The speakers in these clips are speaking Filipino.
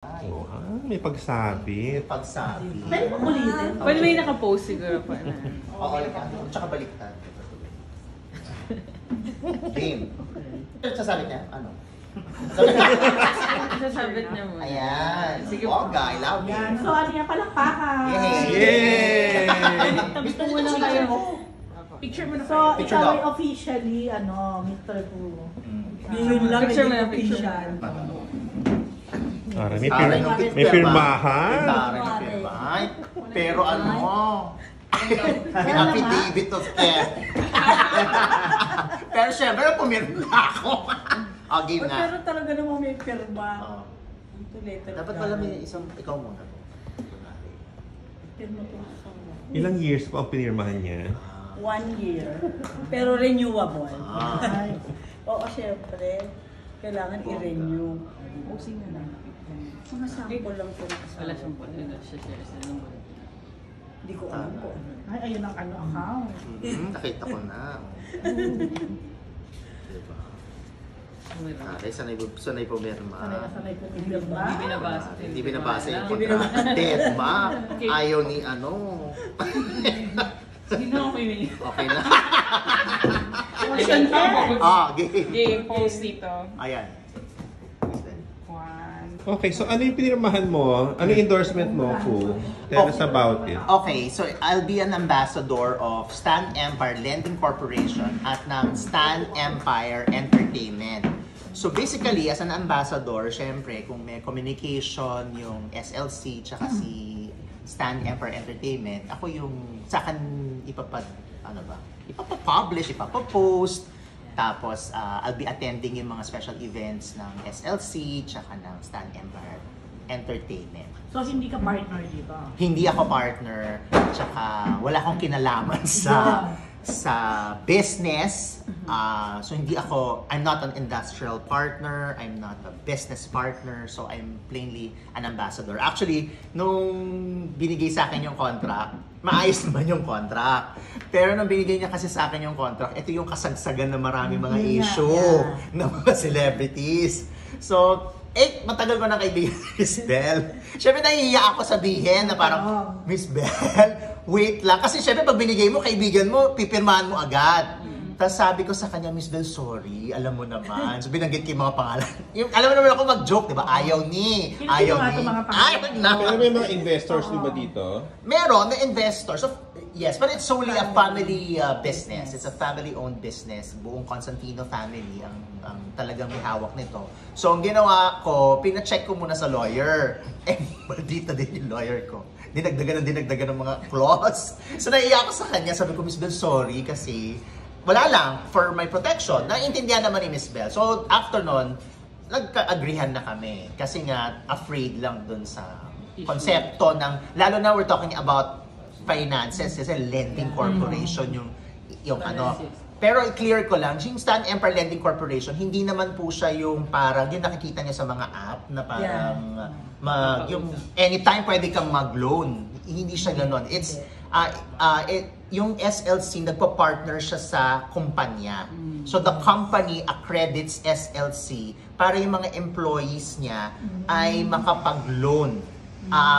Oh, may pagsabi. Pagsabi. Pwede mo ulitin. Well, may nakapost siguro po na. Oo, tsaka baliktad. Game. Sasabit niya? Ano? Sasabit niya mo. Ayan. Sige Oh, po. guy, love you. Yan. So, ano yan? Palakpakan. Yay! Gusto mo lang kayo. Picture mo na So, kayo. picture Ikaw daw. ay officially, Mr. Gu. Mm. Yun lang Picture mo naging na, picture mo. official. Para Taray may pirmahan. Taray ng pirma. Ay, pero ano? May affidavit of theft. Pero syempre, pumirma ako. Oh, game na. Pero talaga naman may pirma. Oo. Ito later. Dapat pala may isang, ikaw muna. Pirma to sa Ilang years po ang pinirmahan niya? 1 year. Pero renewable. Ah. Ay. Oo, syempre. Kailangan i-renew. Pusing na lang. Mga sample lang po. Wala siyang po. Siya-share sa naman. Hindi ko alam po. Ay, ayun ang ano account. Nakita ko na. Diba? Sanay pumirma. Sanay po may pirma. Hindi binabasa. Hindi binabasa yung Hindi kontrata. Deadma. Ayaw ni ano. Sige na ako yun. Okay na. Ayun pa ako. Game. Game post dito. Ayan. Okay, so ano yung pinirmahan mo? Ano yung endorsement mo, Fu? Tell us about it. Okay, so I'll be an ambassador of Stan Empire Lending Corporation at ng Stan Empire Entertainment. So basically, as an ambassador, syempre, kung may communication, yung SLC, tsaka si Stan Empire Entertainment, ako yung sa akin ipapapublish, ipapapost. Tapos, I'll be attending yung mga special events ng SLC, tsaka ng Stan Empire Entertainment. So, hindi ka partner dito? Hindi ako partner, tsaka wala akong kinalaman sa business. So hindi ako, I'm not an industrial partner, I'm not a business partner, so I'm plainly an ambassador. Actually, nung binigay sa akin yung contract, maayos naman yung contract. Pero nung binigay niya kasi sa akin yung contract, ito yung kasagsagan ng maraming mga issue ng mga celebrities. So, matagal ko na kaibigan si Miss Belle. Siyempre, nahihiya ako sabihin na parang, Miss Belle, wait lang. Kasi siyempre, pag binigay mo, kaibigan mo, pipirmahan mo agad. Tapos sabi ko sa kanya, Miss Belle, sorry, alam mo naman. So, binanggit ko yung mga pangalan. Alam mo naman ako mag-joke, di ba? Ayaw ni. Ayaw ni. Ayaw na. Pero may mga investors di ba dito? Meron na investors. Yes, but it's solely a family business. It's a family-owned business. Buong Constantino family ang talagang may hawak nito. So, ang ginawa ko, pina-check ko muna sa lawyer. Maldita din yung lawyer ko. Dinagdagan ng mga clause. So, naiiyak ko sa kanya. Sabi ko, Miss Belle, sorry kasi wala lang, for my protection. Naiintindihan naman ni Miss Belle. So, after nun, nagka-agreehan na kami. Kasi nga, afraid lang dun sa konsepto ng, lalo na we're talking about finances, kasi lending corporation yung ano. Pero i-clear ko lang, yung Stan Empire Lending Corporation, hindi naman po siya yung parang, yung nakikita niyo sa mga app na parang, yung anytime pwede kang mag-loan. Hindi siya gano'n. It's, yung SLC, nagpa-partner siya sa kumpanya. So the company accredits SLC para yung mga employees niya ay makapag-loan.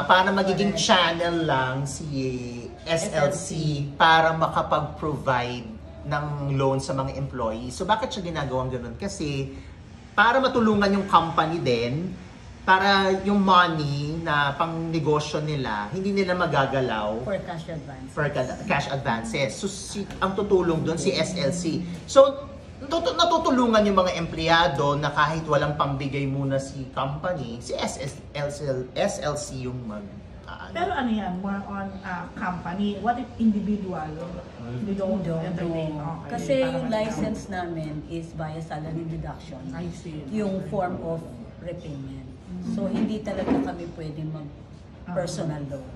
Para magiging channel lang si SLC para makapag-provide ng loan sa mga employees. So bakit siya ginagawang ganun? Kasi para matulungan yung company din, para yung money na pang negosyo nila, hindi nila magagalaw For cash advance. for cash advances. So ang tutulong doon si SLC. So natutulungan yung mga empleyado na kahit walang pambigay muna si company, si SLC yung Pero ano yan, more on company. What if individual? They don't entertain. Okay. Kasi yung license namin is via salary deduction. I see. Yung form of repayment. So hindi talaga kami pwede mag-personal loan.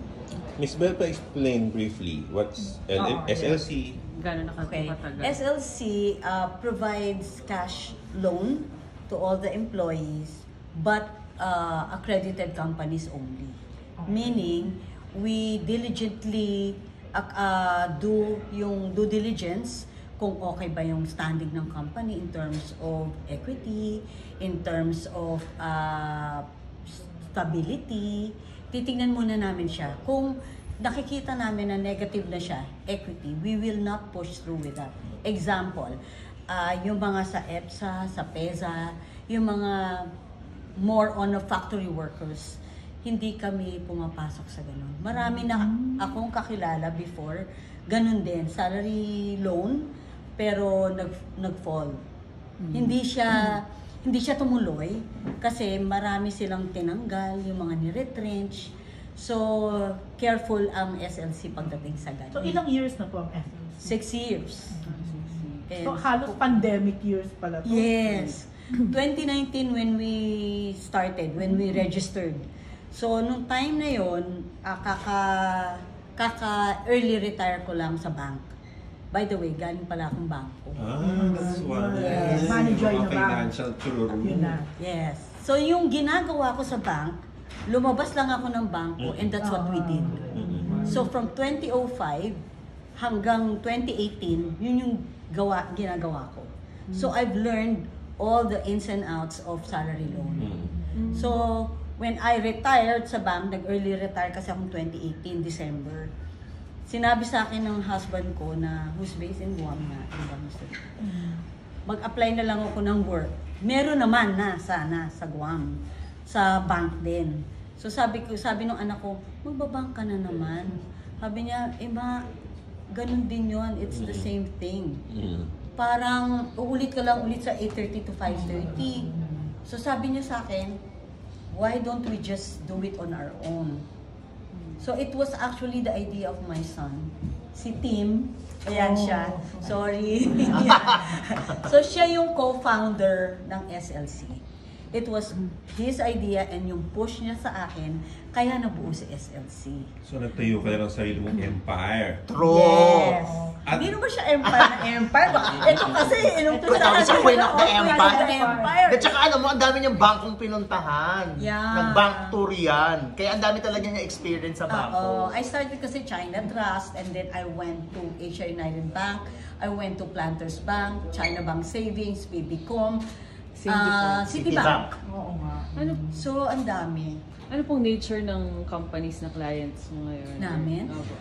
Miss Belle, pa-explain briefly what's SLC? Gano'n Okay. nakatagal. SLC provides cash loan to all the employees but accredited companies only. Meaning, we diligently do yung due diligence kung okay ba yung standing ng company in terms of equity, in terms of stability. Titingnan muna namin siya. Kung nakikita namin na negative na siya, equity, we will not push through with that. Example, yung mga sa EPSA, sa PEZA, yung mga more on the factory workers, hindi kami pumapasok sa ganun. Marami na akong kakilala before, ganun din, salary loan, pero nag-fall. Hindi siya tumuloy kasi marami silang tinanggal, yung mga ni-retrench. So, careful ang SLC pagdating sa ganun. So, ilang years na po ang SLC? 6 years. So, halos pandemic years pala to. Yes. 2019 when we started, when we registered. So, nung time na yon, kaka-early retire ko lang sa bank. By the way, galing pala akong bangko. That's why. Yes. Manager Mga na ba? financial tururu. Yun na. Yes. So, yung ginagawa ko sa bank, lumabas lang ako ng bangko and that's what we did. So, from 2005 hanggang 2018, yun yung ginagawa ko. So, I've learned all the ins and outs of salary loan. So, when I retired sa bank, nag-early retire kasi akong 2018, December. Sinabi sa akin ng husband ko na, who's based in Guam na, mag-apply na lang ako ng work. Meron naman na sana sa Guam, sa bank din. So sabi nung anak ko, magbabank ka na naman. Sabi niya, ma, ganun din yon, it's the same thing. Parang uulit ka lang ulit sa 8:30 to 5:30. So sabi niya sa akin, why don't we just do it on our own? So it was actually the idea of my son. Si Tim, ayan siya. Sorry. So siya yung co-founder ng SLC. It was his idea and yung push niya sa akin, kaya nabuo si SLC. So nagtayo ka na ng sarili mong empire. True. Yes. At- Hindi naman siya empire na empire. Ito kasi, Tawag sa Queen of the Empire. Empire. At saka ano mo, ang dami niyang bangkong pinuntahan. Yeah. Nag-bank tour yan. Kaya ang dami talaga niya experience sa bangko. I started kasi China Trust and then I went to Asia United Bank, I went to Planters Bank, China Bank Savings, BBCom, Citibank. Oo nga. So, ang dami Ano pong nature ng companies na clients mo ngayon? namin. Opo.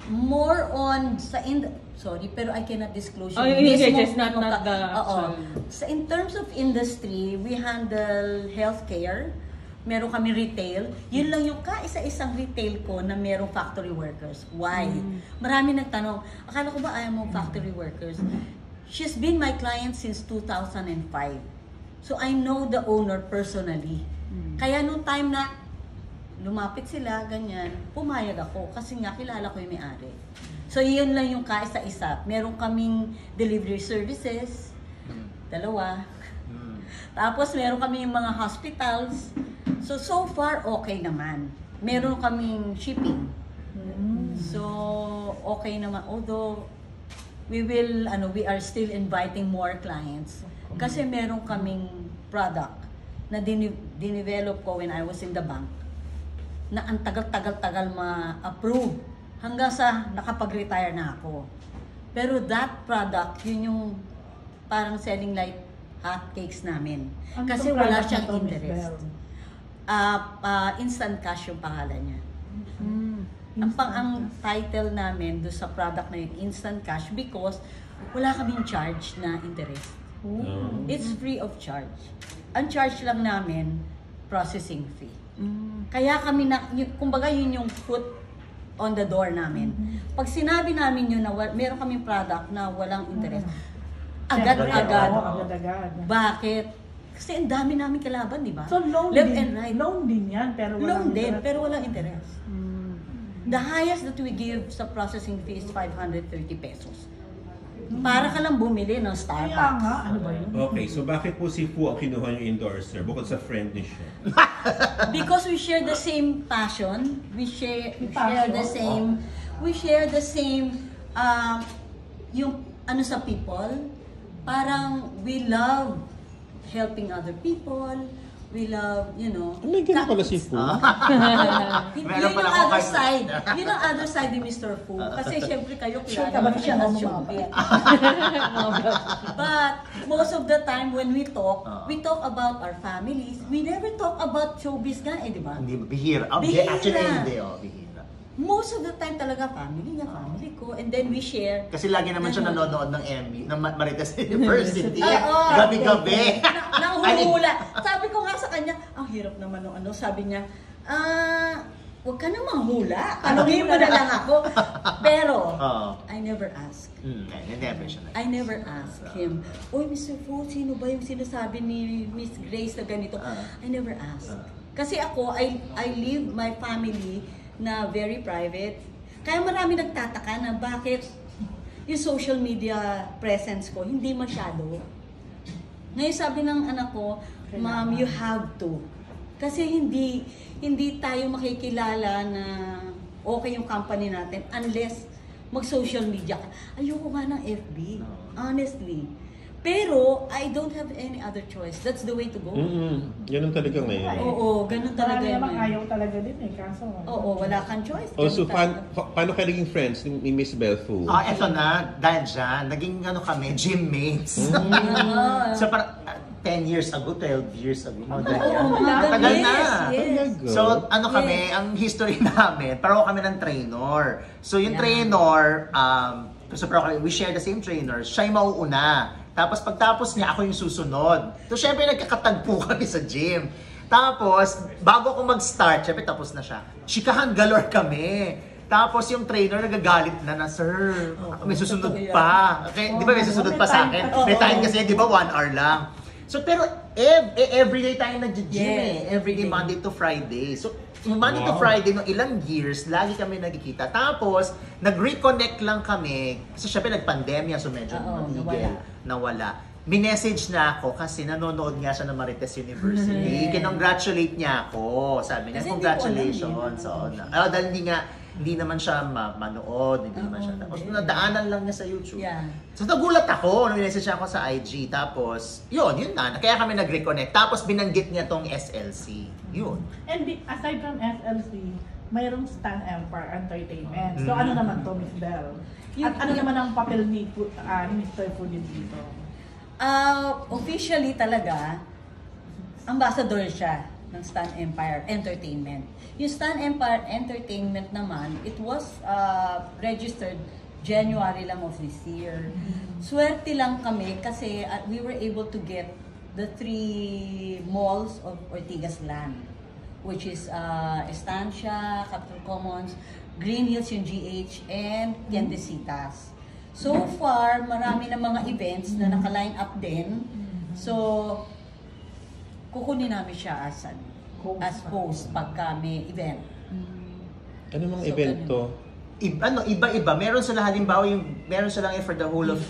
More on sorry, pero I cannot disclose Oh, yung yes, mismo- yes, not the Oo. actual. So, in terms of industry, we handle healthcare, meron kami retail. Yun lang yung kaisa-isang retail ko na merong factory workers. Why? Marami nagtanong, akala ko ba ayaw mo factory workers? She's been my client since 2005. So I know the owner personally. Kaya nung time na lumapit sila, ganyan, pumayag ako kasi nga kilala ko yung may-ari. So yun lang yung kaisa-isa. Meron kaming delivery services, 2. Tapos meron kami yung mga hospitals. So far, okay naman. Meron kaming shipping. So, okay naman. Although, we are still inviting more clients. Kasi meron kaming product na dinevelop ko when I was in the bank na ang tagal-tagal ma-approve hanggang sa nakapag-retire na ako. Pero that product, yun yung parang selling like hotcakes namin. Ano Kasi tong wala product siyang na to, Miss interest. Belle? Instant cash yung pangalan niya. Ang title namin do sa product na yun, instant cash, because wala kaming charge na interest. It's free of charge. Ang charge lang namin, processing fee. Kaya kami kumbaga yun yung foot on the door namin. Pag sinabi namin yun na meron kaming product na walang interest, agad-agad. Agad-agad. Bakit? Kasi ang dami namin kalaban, di ba? So loan Left din, and right. loan din yan, pero Loan walang din, interest. pero walang interest. The highest that we give sa processing fee is 530 pesos. Para ka lang bumili ng Kaya Starbucks. nga, ano ba yun? Okay, so bakit po si Fu ang kinuha yung endorser? Bukod sa friend ni siya. Because we share the same passion, we share the same yung ano sa people. Parang we love helping other people. We love, May ganun pala si Fu. Meron Yun pala yung akong other kayo. side. Yun ang other side ni Mr. Fu. Kasi syempre kayo Sure kilala ka ba mo siya siya as ang showbiz. But most of the time when we talk about our families. We never talk about showbiz nga di ba? Hindi, bihira. Bihira. Actually, hindi, bihira. Most of the time talaga family niya, family ko. And then we share. Kasi lagi naman siya nanonood ng MB, ng Marites University. Oo. Gabi-gabi. Nahuhula. Sabi ko nga sa kanya, ang hirap naman ng ano. Sabi niya, huwag ka na manghula. Tanungin mo na lang ako. Pero, I never ask. I never ask him, "Oy, Mr. Fu, sino ba yung sinasabi ni Miss Grace na ganito?" I never ask. Kasi ako, I live my family na very private. Kaya marami nagtataka na bakit yung social media presence ko hindi masyado. Ngayon sabi ng anak ko, "Mom, you have to." Kasi hindi tayo makikilala na okay yung company natin unless mag-social media ka. Ayoko nga ng FB, honestly. Pero, I don't have any other choice. That's the way to go. Ganun talaga ngayon. Oo, ganun talaga Marami yun. namang ayaw talaga din kaso. Oo, wala kang choice. So, Ganun paano kayo naging friends ni Miss Belle Fu? Eto na, dahil dyan, naging kami, gym mates. So, parang 10 years ago, 12 years ago. Matagal na. Yes. So, kami, ang history namin, pareho kami ng trainer. So, yung trainer, we share the same trainer, siya yung mauuna. Tapos, pagtapos niya, ako yung susunod. So, syempre, nagkakatagpo kami sa gym. Tapos, bago ako mag-start, syempre, tapos na siya. Chikahan galore kami. Tapos, yung trainer nagagalit na, "Sir, may susunod pa." Okay, di ba may susunod pa sa akin? May time kasi, di ba, 1 hour lang. So, pero everyday tayo nag-gym Everyday, Monday to Friday. So, Monday to Friday, no ilang years, lagi kami nagkikita. Tapos, nag-reconnect lang kami. Kasi syempre, nag-pandemya, so medyo nawala. Minessage na ako kasi nanonood nga siya ng Marites University. Kinongratulate niya ako. Sabi niya, Kasi "Congratulations." Dahil hindi naman siya manood, hindi naman siya. Tapos nadaanan lang niya sa YouTube. Yeah. So nagulat ako, nag-message ako sa IG. Tapos, yun na. Kaya kami nag-reconnect. Tapos binanggit niya tong SLC. Yun. And aside from SLC, mayroong Stan Empire Entertainment. So ano naman to, Miss Belle? At ano naman ang papel ni Mr. Fu dito? Officially talaga, ambassador siya ng Stan Empire Entertainment. Yung Stan Empire Entertainment naman, it was registered January lang of this year. Swerte lang kami kasi we were able to get the 3 malls of Ortigas land, which is Estancia, Capital Commons, Green Hills yung GH, and Tiendesitas. So far, marami na mga events na naka-line up din. So, kukunin namin siya as host pagka may event. Ano mga event to? Iba-iba. Meron sila halimbawa meron silang for the whole of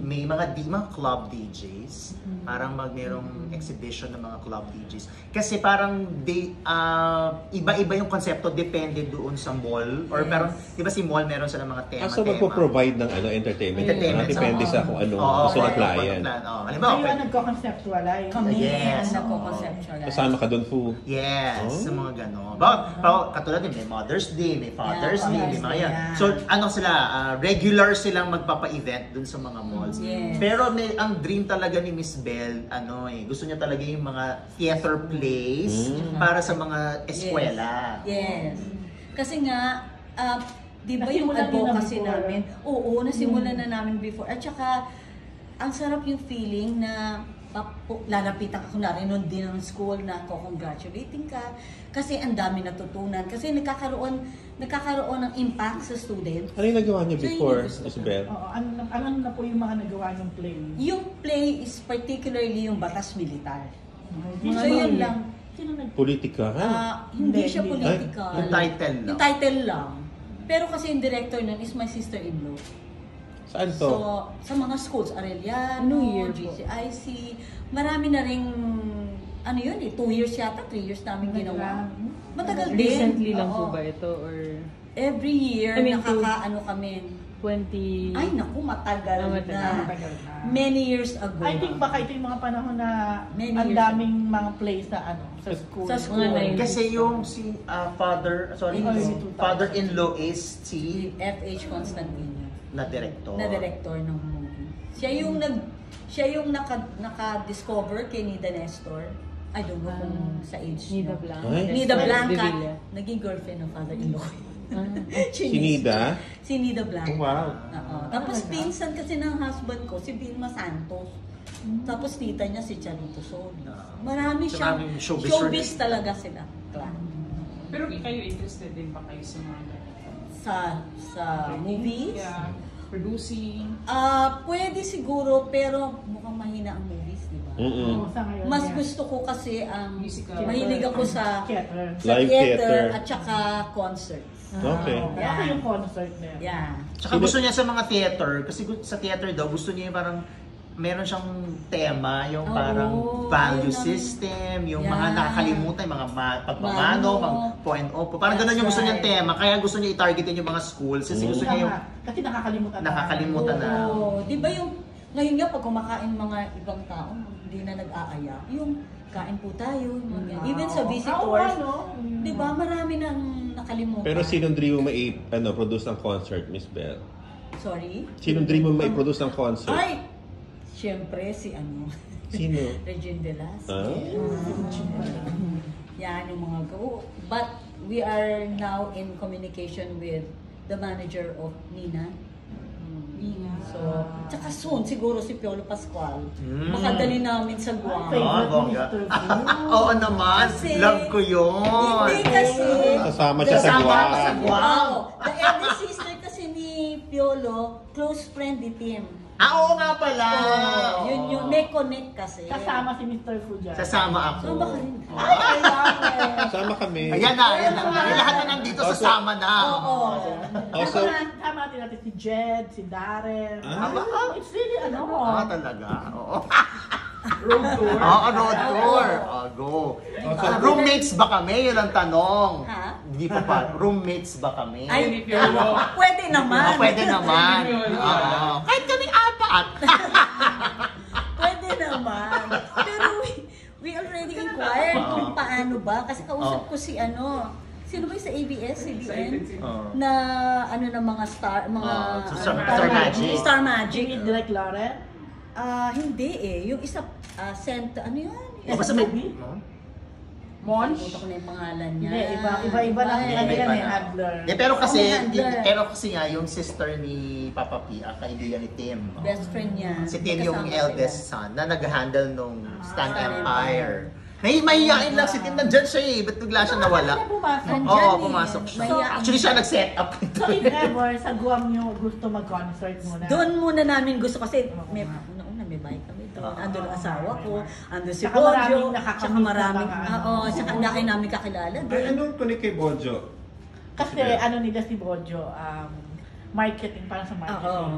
may mga club DJs. Parang merong exhibition ng mga club DJs. Kasi parang iba-iba yung konsepto depende doon sa mall or parang di ba si mall meron silang mga tema. So magpo-provide ng entertainment. Depende sa kung ano gusto ng client. Halimbawa, Kayo ang nagko-conceptualize. Kami Yes, ang nagko-conceptualize. Kasama ka doon, Fu. Yes, sa mga gano'n. Katulad din, may Mother's Day, may Father's Day, may mga yan. Yeah. So, regular silang magpapa-event dun sa mga malls. Yes. Pero ang dream talaga ni Miss Belle, gusto niya talaga yung mga theater plays para sa mga eskwela. Yes. Kasi nga, di ba yung Nasimulan niyo na advocacy before? namin? Oo, nasimulan na namin before. At saka, ang sarap yung feeling na lalapitan ka kunwari nun din ng school na congratulating ka kasi ang dami natutunan kasi nagkakaroon ng impact sa student. Ano yung nagawa niyo before, So, Miss Belle? Oo, ano na po yung mga nagawa niyong play? Yung play is particularly yung Batas Militar. Sino So yun nag- lang. Sino nag- Politika, ha? Hindi siya Hindi. political. Yung title lang. Yung title lang. Pero kasi yung director nun is my sister-in-law. Saan to? So, sa mga schools, Arellano, Anong year po? GCIC, marami na ring, 2 years yata, 3 years namin ginawa. Matagal din. Recently lang Oo. po ba ito or Every year, I mean, kami, 20... Ay, naku, matagal Ah, na. Matagal na. Many years ago. I think baka ito yung mga panahon na Many ang years daming mga plays na sa school. Sa school. Mga 90s. Kasi yung si In-law. father-in-law is si F.H. Constantino. na director. Na director ng movie. Siya yung naka-discover kay Nida Nestor. I don't know kung sa age Nida niyo. Blanca. Ay. Nida De Blanca. Villa. Naging girlfriend ng father-in-law. Si Nida? Si Nida Blanca. Oh, wow. Oo. Tapos pinsan kasi ng husband ko, si Vilma Santos. Tapos tita niya si Charito Soli. Marami siyang Maraming showbiz showbiz talaga sila. Pero kayo interested din ba kayo sa mga Sa movies? Yeah, producing. Pwede siguro, pero mukhang mahina ang movies, di ba? Oo, sa ngayon. Mas yeah. gusto ko kasi ang Musical. mahilig ako sa Theater. Live theater. at saka concerts. Okay. Kaya ako yung concert na yan. Yeah. Tsaka gusto niya sa mga theater, kasi sa theater daw, gusto niya yung parang meron siyang tema, yung Oo, parang value ayun ang- system, yung Yeah. mga nakakalimutan, yung mga pagmamano, Mano. mga point of, parang ganun yung gusto niyang That's right. tema, kaya gusto niya i-targetin yung mga schools, kasi gusto niya yung Kasi nakakalimutan nakakalimutan na. Oo. Di ba yung, ngayon nga pag kumakain mga ibang tao, hindi na nag-aaya, yung kain po tayo, mga ganyan. Even sa visitors, di ba marami nang nakalimutan. Pero sinong dream mo produce ng concert, Miss Belle? Sorry? Sinong dream mo mai-produce ng concert? Ay! Siyempre, si ano, Sino? Regine Velasquez. Ah? Yan yung mga go. But we are now in communication with the manager of Nina. So, tsaka soon, siguro si Piolo Pascual. Makadali namin sa Guam. Favorite bongga. Mr. Fu. Oo naman, Kasi- love ko yun. Hindi kasi. Kasama siya sa Kasama Guam. ka sa Guam. The elder sister kasi ni Piolo, close friend ni Tim. Oo nga pala. Yun yun, may connect kasi. Kasama si Mr. Fu dyan. Sasama ako. Saan ba ka rin? Ay, kailangan. Sama kami. Ayan na. Yung lahat na nandito sasama na. Oo. Also, Tama natin natin si Jed, si Darren. Ah? It's really Talaga. Oo. Road tour. Oo, road tour. Go. Roommates ba kami? Yun ang tanong. Ha? Hindi pa. Roommates ba kami? Ay, Piolo. pwede naman. Pwede naman. Piolo. Oo. Kahit kami apat. Pwede naman. Pero we already inquired kung paano ba. Kasi kausap ko si ano, sino ba yung sa ABS, CBN? Na ano na mga star, mga Star Magic. Magic. Star Magic. Direct Lauren. Hindi eh. Yung isa, ano yun? Basta may... Monch. Nakalimutan ko na yung pangalan niya. Hindi, iba lang Ay, ano yan iba eh, na. handler. Pero kasi, Oh, may handler. pero kasi nga, yung sister ni Papa P, ang kaibigan ni Tim. Best friend niya. Si Tim yung Magkasama eldest sila. son na nag-handle nung Stan Stan Empire. Mahihain lang si Tim, nandyan siya eh. Ba't bigla siya nawala? Pumasok. Nandyan Oo, eh. pumasok siya. Mahihain. Actually, siya nag-set up. So if ever, sa Guam nyo gusto mag-concert muna. Doon muna namin gusto kasi may may bike kami doon. Ando ang asawa ko, ando si Tsaka maraming Bojo, nakakamit tsaka na maraming, mga ano. oo, tsaka ang daki namin kakilala Ay, doon. anong tuloy kay Bojo? Kasi ano nila si Bojo, marketing, parang sa Oo. marketing.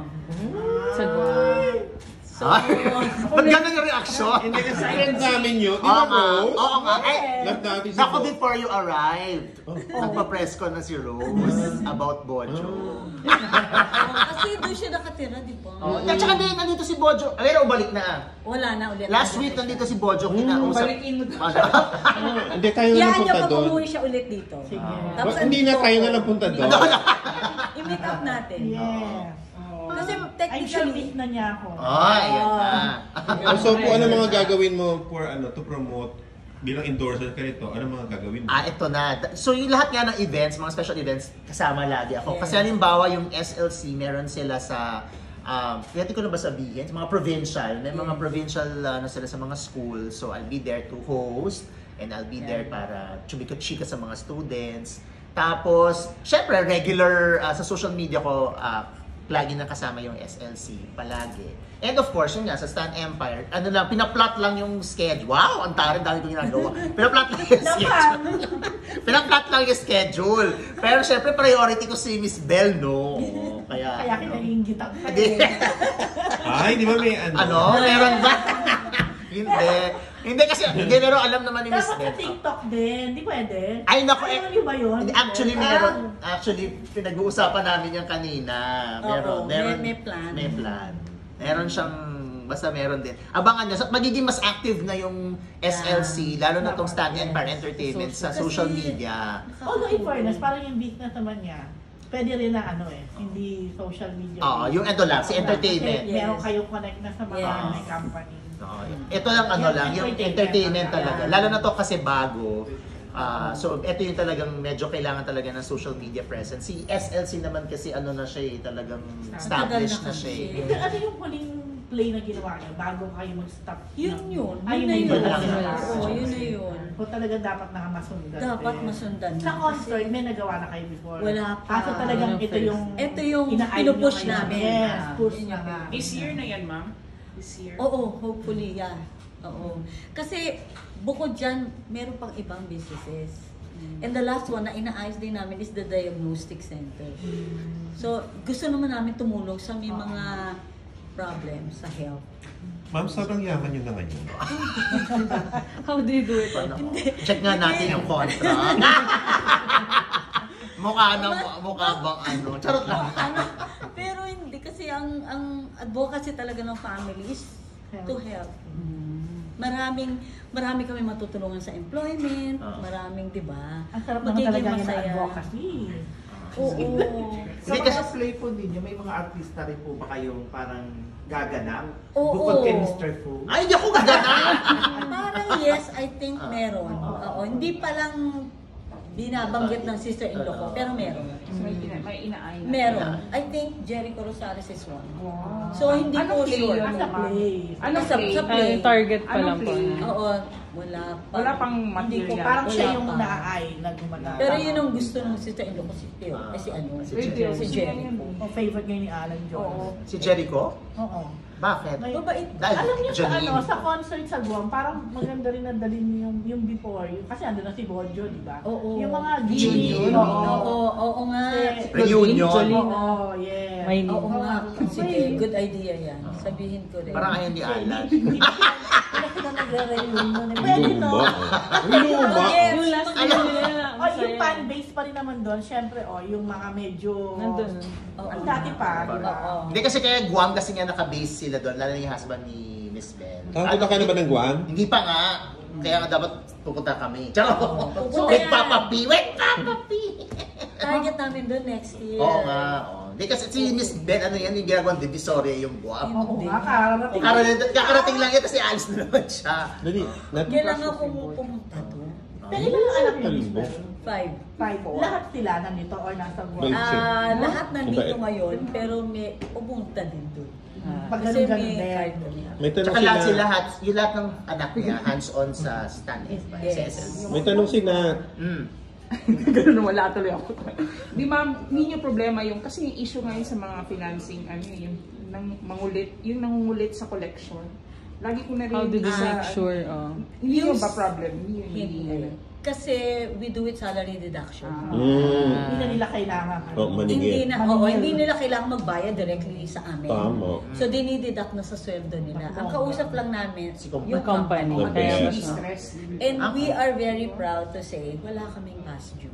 Sa Guam. So, Ba't ganun yung reaction? Hindi kasi friend namin yun. Di Oo ba, nga. Rose? Oo nga. Ay, Love natin si naku, Bo. before you arrived, nagpa-press ko na si Rose about Bojo. kasi doon siya nakatira, di ba? At saka din, nandito si Bojo. Pero balik na. Wala na ulit. Last week, nandito si Bojo. Kinausap. Balikin mo to. Hindi, tayo na lang Yan niya punta pag doon. umuwi siya ulit dito. Sige. Tapos Hindi na andito tayo ako. na lang punta doon. I-meet up natin. Yes. Kasi I'm sure technically, miss na niya ako. Ay, yan na. So, kung ano mga gagawin mo for to promote bilang endorser ka nito, ano mga gagawin mo? Ito na. So, yung lahat nga ng events, mga special events, kasama lagi ako. Yes. Kasi halimbawa, yung SLC, meron sila sa, pwede ko na ba sabihin? Sa mga provincial. May mga provincial sila sa mga schools. So, I'll be there to host. And I'll be there para chumika-chika sa mga students. Tapos, syempre, regular sa social media ko, lagi na kasama yung SLC, palagi. And of course, yun nga, sa Stan Empire, pinaplot lang yung schedule. Wow, ang tarin, dami kong ginagawa. Pinaplot lang yung schedule. Pinaplot lang yung schedule. Pero syempre, priority ko si Miss Belle, no? Kaya Kaya, kinaingit ako. Hindi. Ay, di ba may Meron ba? Hindi. Hindi kasi, hindi, pero alam naman ni Miss Dapat sa Beth. TikTok din, di pwede. Ay, naku, Ayaw niyo ba yun? Actually, meron. Actually, pinag-uusapan namin yan kanina. Oo, may plan. May plan. Meron siyang, basta meron din. Abangan nyo, so, magiging mas active na yung SLC, lalo na tong Stand and Par Entertainment sa social media. Although in fairness, parang yung business naman niya, pwede rin na hindi social media. Oo, yung ito lang, si entertainment. Kasi meron kayong connect na sa mga Yes. company. Oo, ito lang lang, yung entertainment talaga. Lalo na to kasi bago. So, ito yung talagang medyo kailangan talaga ng social media presence. Si SLC naman kasi na siya talagang established na siya. Hindi, ano yung huling play na ginawa niyo bago kayo mag-stop? Yun. Ay, Yun na yun yun. lang. Oo, yun na yun. O talaga dapat nakamasundan. Dapat din. masundan na. Sa concert, may nagawa na kayo before? Wala pa. So talagang ito yung... Ito yung ina-eye pinupush niyo ngayon. namin. Yes, push Yun na yung nga. This year na yan, ma'am? This year? Oo, hopefully, yeah. Oo. Kasi bukod dyan, meron pang ibang businesses. And the last one na inaayos din namin is the diagnostic center. So, gusto naman namin tumulong sa may mga problems sa health. Ma'am, sobrang yaman yun na ngayon. How do you do it? Check nga natin yung contract. mukha bang Charot lang. Pero hindi kasi ang advocacy talaga ng family is to help. Marami kami matutulungan sa employment, maraming, 'di ba? Ang sarap naman talaga yung advocacy. Oo. Sa mga play po ninyo, may mga artista rin po ba kayong parang gaganap? Oo. Bukod kay Mr. Fu? Ay, hindi ako gaganap! Parang yes, I think meron. Oo, hindi pa lang binabanggit ng sister-in-law ko, pero meron. So, may inaay na. Meron. I think Jericho Rosales is one. So, hindi Anong ko play sure. yun, Sa ma'am? play. Anong Sa play? play. Target pa Anong lang po. play? Oo, wala pa. Wala pang Hindi ko material. Parang siya wala yung pa. na-eye na gumanap. Pero yun ang gusto ng sister-in-law ko si Teo. Si Jericho. O favorite ngayon ni Alan Jones. Oo. Si Jericho? Oo. Bakit? Mabait. Dahil Alam niyo sa Janine. sa concert sa Guam, parang maganda rin na dalhin yung before. Kasi ando na si Bojo, di ba? Oo. Yung mga Reunion. Oo nga. Reunion. Oo, yes. May Oo nga. Sige, good idea yan. Sabihin ko rin. Parang ayaw ni Alan. Hindi sila nagre-reunion. Pwede no? Luma! Yes. yung last Alam. year nila, O, yung masaya. fan base pa rin naman doon, syempre, yung mga medyo... Nandun. Ang dati pa, di ba? Oo. Hindi kasi kaya Guam kasi nga naka-base sila doon, lalo na yung husband ni Miss Bell. Punta ka na ba ng Guam? Hindi pa nga. Kaya nga dapat pupunta kami. Charot! Pupunta Wait, yan. Papa P! Wait, Papa P! Target namin doon next year. Oo nga. Oo. Hindi kasi si Miss Bell, yung ginagawang Divisoria yung Guam. Oo nga, kararating. Kakarating lang yun kasi alis na naman siya. Dali. Kailangan pumunta doon. Pero ilan ang anak ni Miss Bell? 5. Lahat sila nandito or nasa Guam? Bait. Lahat nandito Mabait. ngayon, pero may pumunta din doon. Pag Kasi ganun-ganun may din. card doon. May tanong Tsaka lahat sila. yung lahat ng anak niya, hands-on sa stand sa Yes. SLC. May tanong sila. Ganun na wala tuloy ako. Di ma'am, hindi niyo problema yung, kasi yung issue ngayon sa mga financing, yung nangungulit sa collection. Lagi ko na rin How did you sa- make sure? Hindi yung ba problem? Hindi. Kasi we do it salary deduction. Hindi na nila kailangan. Oh, Hindi maningil. na, hindi nila kailangan magbayad directly sa amin. Tama. So, dinideduct na sa sweldo nila. Ang kausap lang namin, yung company. The Kaya best. mas Stress. And we are very proud to say, wala kaming past due.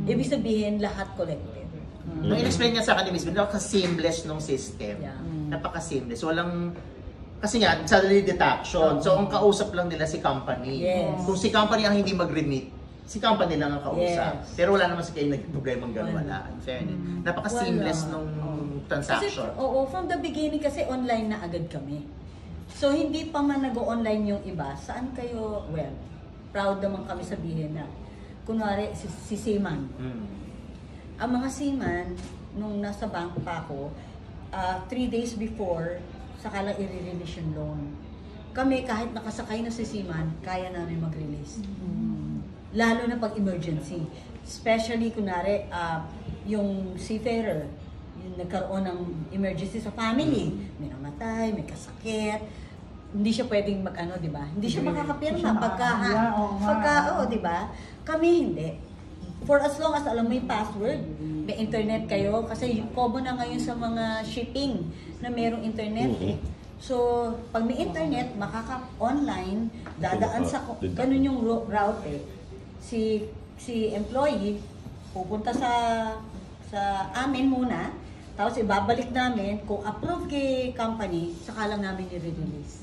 Ibig sabihin, lahat collected. Nung in-explain niya sa akin ni Miss Bell, napaka-seamless nung system. Yeah. Napaka-seamless. Walang, kasi nga, salary deduction. So, ang kausap lang nila si company. Yes. Kung si company ang hindi mag-remit, si company lang ang kausap. Yes. Pero wala naman si kayo nag-problema ng gano'n. Wala. In fairness. Napaka-seamless Wala. nung Kasi, transaction. from the beginning kasi online na agad kami. So, hindi pa man nag-online yung iba. Saan kayo, well, proud naman kami sabihin na, kunwari, si Seaman. Ang mga seaman, nung nasa bank pa ako, 3 days before, saka lang i-release yung loan. Kami, kahit nakasakay na si seaman, kaya namin mag-release. Lalo na pag emergency. Especially, kunwari, yung seafarer, yung nagkaroon ng emergency sa family, may namatay, may kasakit, hindi siya pwedeng mag-ano, di ba? Hindi siya makakapirma pagka, di ba? Kami hindi. For as long as alam mo yung password, may internet kayo, kasi common na ngayon sa mga shipping na mayroong internet. So, pag may internet, makaka-online, dadaan sa, ganun yung route eh. Si employee, pupunta sa amin muna, tapos ibabalik namin, kung approve kay company, saka lang namin i-release.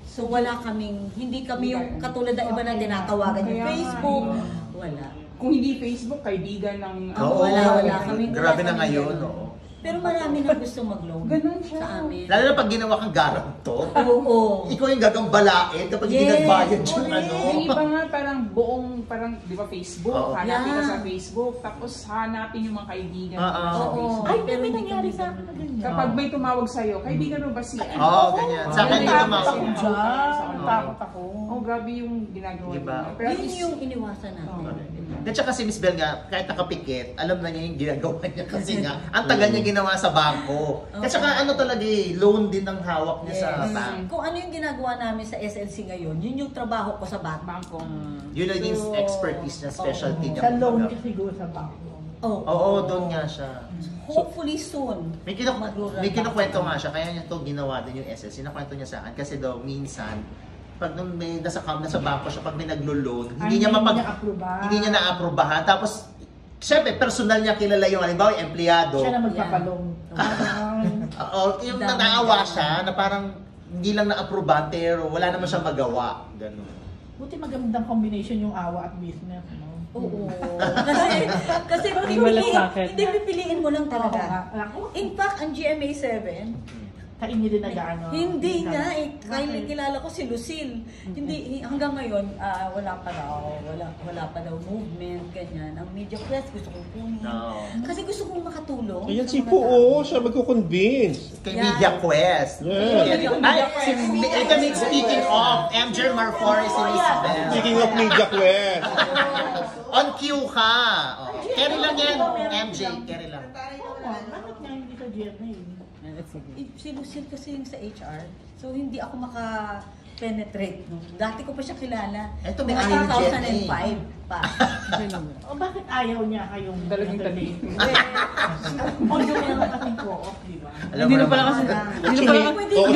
So, wala kaming, hindi kami yung katulad ng iba na tinatawagan yung Kaya nga, Facebook, wala. Kung hindi Facebook, kaibigan ng... Oo, wala kami. grabe na Wala kami ngayon, ganun. oo. Pero marami na gusto mag-loan Ganun siya. sa amin. Lalo na pag ginawa kang garanto, Oo. ikaw yung gagambalain kapag hindi Yes, nagbayad yung correct. ano. Yung iba nga parang, di ba Facebook? Oo. Hanapin ka Yeah. sa Facebook, tapos hanapin yung mga kaibigan mo Oo. sa Oo. Facebook. Ay, Pero may hindi nangyari kami sa akin na ganyan. Kapag may tumawag sa'yo, kaibigan mo ba si Oo, ganyan. Sa akin din Takot tumawag. ako dyan. Takot ako. Oh, grabe yung ginagawa Diba? nila. Pero at Yun least, yung iniwasan natin. At saka si Miss Bell nga, kahit nakapikit, alam na niya yung ginagawa niya kasi nga, ang tagal niya ginawa sa bangko. At saka ano talaga eh, loan din ang hawak niya sa Yes. bank. Kung ano yung ginagawa namin sa SLC ngayon, yun yung trabaho ko sa bangko. Yun ang yung So, expertise niya, specialty niya. Sa loan kumbaga. kasi go sa bank. Oo, doon nga siya. Hopefully soon. May kinukwento nga siya, kaya niya to ginawa din yung SS. Sinakwento niya sa akin kasi daw minsan, pag nung may nasa bangko siya, pag may naglo-loan, hindi niya hindi niya na-aprobahan. Tapos, syempre, personal niya kilala yung halimbawa, yung empleyado. Siya na magpapalong. Oo, yung naawa siya na parang hindi lang na-aprobahan pero wala naman siya magawa. Ganun. Buti magandang combination yung awa at business. No? Oo. kasi May malasakit. hindi pipiliin mo lang Oo talaga. nga. Ako, In fact, ang GMA 7, sa inyo din nag-ano. hindi nga eh. Kaya kilala ko si Lucille. Hindi, hanggang ngayon, wala pa daw movement, ganyan. Ang media press, gusto kong kunin. No. Kasi gusto kong makatulong. Ayan sa si mga Po, tao. siya magko-convince. Kay Yeah. Media Quest. Yeah. Ay, speaking of, MJ Marfori si Miss Bell. Speaking of Media Quest. On cue ka. Oh. Carry lang yan, MJ. Carry lang. Bakit nga hindi sa GMA? Si Lucille kasi yung sa HR. So, hindi ako maka-penetrate. No? Dati ko pa siya kilala. Eto, may Mga ayaw 2005 pa. O bakit ayaw niya kayong Talagang tabi. O yung meron kasing co-op, di ba? Alam Hindi mo na pala naman. kasi, hindi na pala, Pwede Oo,